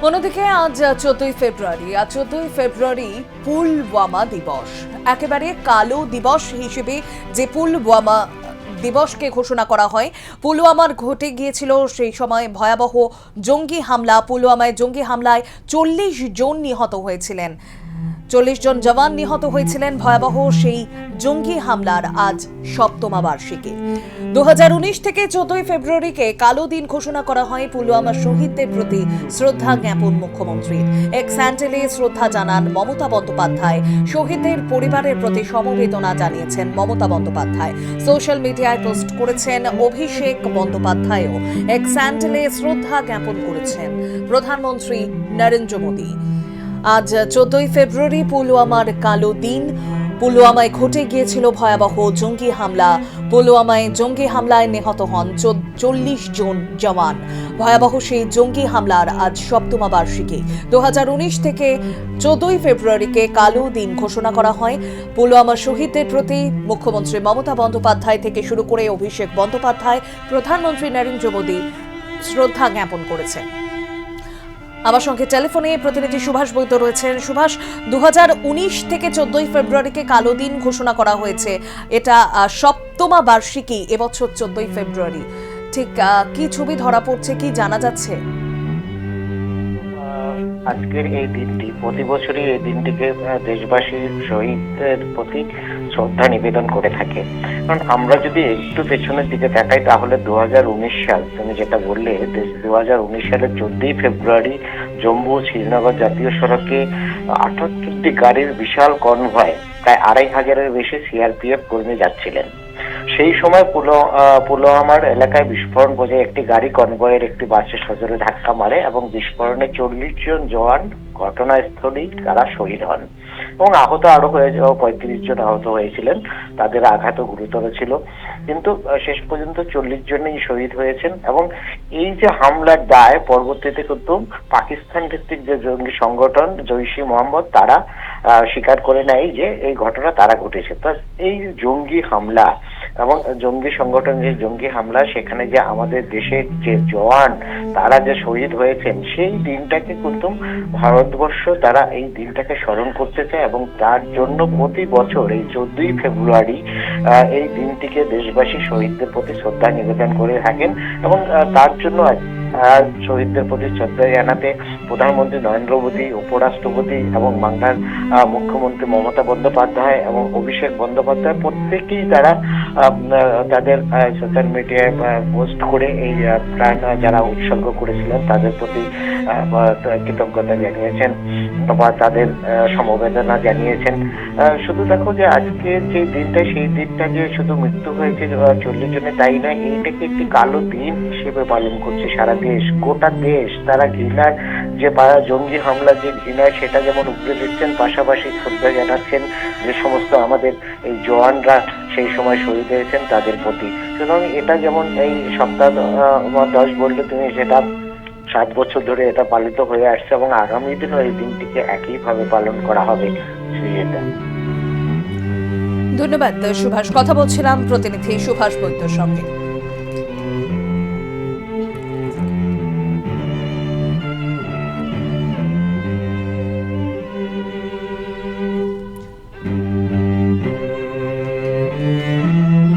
অন্যদিকে আজ 14ই ফেব্রুয়ারি পুলওয়ামা দিবস। একেবারে কালো দিবস হিসেবে যে পুলওয়ামা দিবসকে ঘোষণা করা হয়। পুলওয়ামার ঘটে গিয়েছিল সেই সময় ভয়াবহ জঙ্গি হামলা। পুলওয়ামায় জঙ্গি হামলায় 40 জন নিহত হয়েছিলেন। 40 জন জওয়ান নিহত হয়েছিলেন ভয়াবহ সেই জঙ্গি হামলার আজ 7ম বার্ষিকী। 2019 থেকে 14ই ফেব্রুয়ারিকে কালো দিন ঘোষণা করা হয় পুলওয়ামা শহীদদের প্রতি শ্রদ্ধা জ্ঞাপন মুখ্যমন্ত্রীর। এক স্যান্ডেলে শ্রদ্ধা জানান মমতা বন্দ্যোপাধ্যায়। শহীদদের পরিবারের প্রতি সমবেদনা জানিয়েছেন মমতা বন্দ্যোপাধ্যায়। সোশ্যাল মিডিয়ায় পোস্ট করেছেন অভিষেক বন্দ্যোপাধ্যায়ও। এক স্যান্ডেলে শ্রদ্ধা জ্ঞাপন করেছেন প্রধানমন্ত্রী নরেন্দ্র মোদী। আজ 14ই ফেব্রুয়ারি পুলওয়ামার কালো দিন। পুলওয়ামায় ঘটে গিয়েছিল ভয়াবহ জঙ্গি হামলা। পুলওয়ামায় জঙ্গি হামলায় নিহত হন 40 জন জওয়ান। ভয়াবহ সেই জঙ্গি হামলার আজ 7ম বার্ষিকী। 2019 থেকে 14ই ফেব্রুয়ারিকে কালো দিন ঘোষণা করা হয়। পুলওয়ামা শহীদদের প্রতি মুখ্যমন্ত্রী মমতা বন্দ্যোপাধ্যায় থেকে শুরু করে অভিষেক বন্দ্যোপাধ্যায়, প্রধানমন্ত্রী নরেন্দ্র মোদী শ্রদ্ধা জ্ঞাপন করেছেন। আমার সঙ্গে টেলিফোনে প্রতিনিধি সুভাষ বৈদ্য রয়েছেন। সুভাষ, 2019 থেকে 14ই ফেব্রুয়ারিকে কালো দিন ঘোষণা করা হয়েছে। এটা 7ম বার্ষিকী এবছর 14ই ফেব্রুয়ারি। ঠিক কি ছবি ধরা পড়ছে, কি জানা যাচ্ছে? আজকের এই দিনটি প্রতি বছরই এই দিনটিকে দেশবাসী শহীদদের প্রতি শ্রদ্ধা নিবেদন করে থাকে। কারণ আমরা যদি একটু পেছনের দিকে তাকাই তাহলে 2019 সাল, তুমি যেটা বললে, 2019 সালের 14ই ফেব্রুয়ারি জম্মু শ্রীনগর জাতীয় সড়কে 78টি গাড়ির বিশাল কনভয়, প্রায় 2500-এর বেশি সিআরপিএফ কর্মী যাচ্ছিলেন। সেই সময় পুলওয়ামার এলাকায় বিস্ফোরণ বোঝায় একটি গাড়ি কনভয়ের একটি বাসের সজোরে ধাক্কা মারে এবং বিস্ফোরণে 40 জন জওয়ান ঘটনাস্থলেই তারা শহীদ হন এবং আহত আরো 35 জন আহত হয়েছিলেন। তাদের আঘাতও গুরুতর ছিল, কিন্তু শেষ পর্যন্ত 40 জনই শহীদ হয়েছেন। এবং এই যে হামলার দায় পরবর্তীতে কিন্তু পাকিস্তান ভিত্তিক যে জঙ্গি সংগঠন জৈশ-ই মোহাম্মদ তারা স্বীকার করে নেয় যে এই ঘটনা তারা ঘটেছে। তো এই জঙ্গি হামলা এবং জঙ্গি সংগঠন যে জঙ্গি হামলা, সেখানে যে আমাদের দেশের যে জওয়ান তারা যে শহীদ হয়েছেন, সেই দিনটাকে কিন্তু ভারতবর্ষ তারা এই দিনটাকে স্মরণ করতে চায় এবং তার জন্য প্রতি বছর এই 14ই ফেব্রুয়ারি এই দিনটিকে দেশবাসী শহীদদের প্রতি শ্রদ্ধা নিবেদন করে থাকেন। এবং তার জন্য শহীদদের প্রতি শ্রদ্ধা জানাতে প্রধানমন্ত্রী নরেন্দ্র মোদী, উপরাষ্ট্রপতি এবং বাংলার মুখ্যমন্ত্রী মমতা বন্দ্যোপাধ্যায় এবং অভিষেক বন্দ্যোপাধ্যায় প্রত্যেকেই তারা তাদের সোশ্যাল মিডিয়ায় পোস্ট করে এই প্রাণ যারা উৎসর্গ করেছিলেন তাদের প্রতি কৃতজ্ঞতা জানিয়েছেন বা তাদের সমবেদনা জানিয়েছেন। শুধু দেখো যে আজকে যে দিনটা, সেই দিনটা যে শুধু মৃত্যু হয়েছে 40 জনের তাই নয়, এইটাকে একটি কালো দিন হিসেবে পালন করছে সারা দেশ, গোটা দেশ। তারা ঘৃণার যে জঙ্গি হামলার যে ঘৃণা, সেটা যেমন উপরে দিচ্ছেন, পাশাপাশি শ্রদ্ধা জানাচ্ছেন যে সমস্ত আমাদের এই জওয়ানরা সেই সময় শহীদ হয়েছেন তাদের প্রতি। সুতরাং এটা যেমন এই সপ্তাহ 10 বললে তুমি, সেটা 7 বছর ধরে এটা পালিত হয়ে আসছে এবং আগামী দিনও এই দিনটিকে একইভাবে পালন করা হবে। ধন্যবাদ সুভাষ। কথা বলছিলাম প্রতিনিধি সুভাষ বৈদ্যর সঙ্গে।